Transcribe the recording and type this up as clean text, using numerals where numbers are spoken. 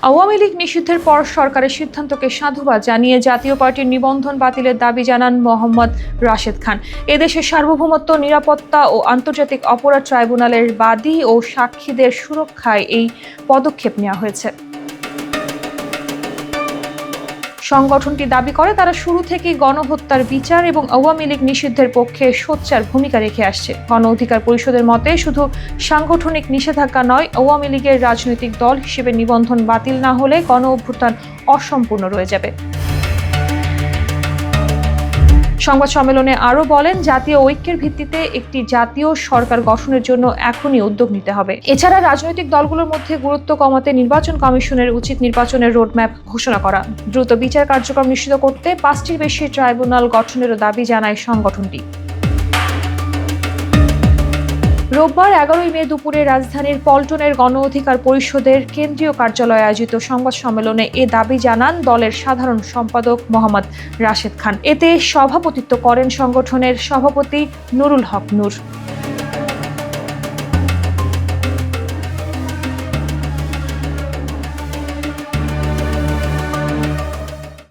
আওয়ামী লীগ নিষিদ্ধের পর সরকারের সিদ্ধান্তকে সাধুবাদ জানিয়ে জাতীয় পার্টির নিবন্ধন বাতিলের দাবি জানান মোহাম্মদ রাশেদ খান। এদেশের সার্বভৌমত্ব, নিরাপত্তা ও আন্তর্জাতিক অপরাধ ট্রাইব্যুনালের বাদী ও সাক্ষীদের সুরক্ষায় এই পদক্ষেপ নেওয়া হয়েছে। সংগঠনটি দাবি করে তারা শুরু থেকেই গণহত্যার বিচার এবং আওয়ামী লীগ নিষিদ্ধের পক্ষে সোচ্চার ভূমিকা রেখে আসছে। গণ অধিকার পরিষদের মতে শুধু সাংগঠনিক নিষেধাজ্ঞা নয়, আওয়ামী লীগের রাজনৈতিক দল হিসেবে নিবন্ধন বাতিল না হলে গণ অভ্যুত্থান অসম্পূর্ণ রয়ে যাবে। সংবাদ সম্মেলনে আরও বলেন, জাতীয় ঐক্যের ভিত্তিতে একটি জাতীয় সরকার গঠনের জন্য এখনই উদ্যোগ নিতে হবে। এছাড়া রাজনৈতিক দলগুলোর মধ্যে গুরুত্ব কমাতে নির্বাচন কমিশনের উচিত নির্বাচনের রোডম্যাপ ঘোষণা করা। দ্রুত বিচার কার্যক্রম নিশ্চিত করতে 5টির বেশি ট্রাইব্যুনাল গঠনেরও দাবি জানায় সংগঠনটি। রোববার 11 মে দুপুরে রাজধানীর পল্টনের গণ অধিকার পরিষদের কেন্দ্রীয় কার্যালয়ে আয়োজিত সংবাদ সম্মেলনে এ দাবি জানান দলের সাধারণ সম্পাদক মোহাম্মদ রাশেদ খান। এতে সভাপতিত্ব করেন সংগঠনের সভাপতি নুরুল হক নূর।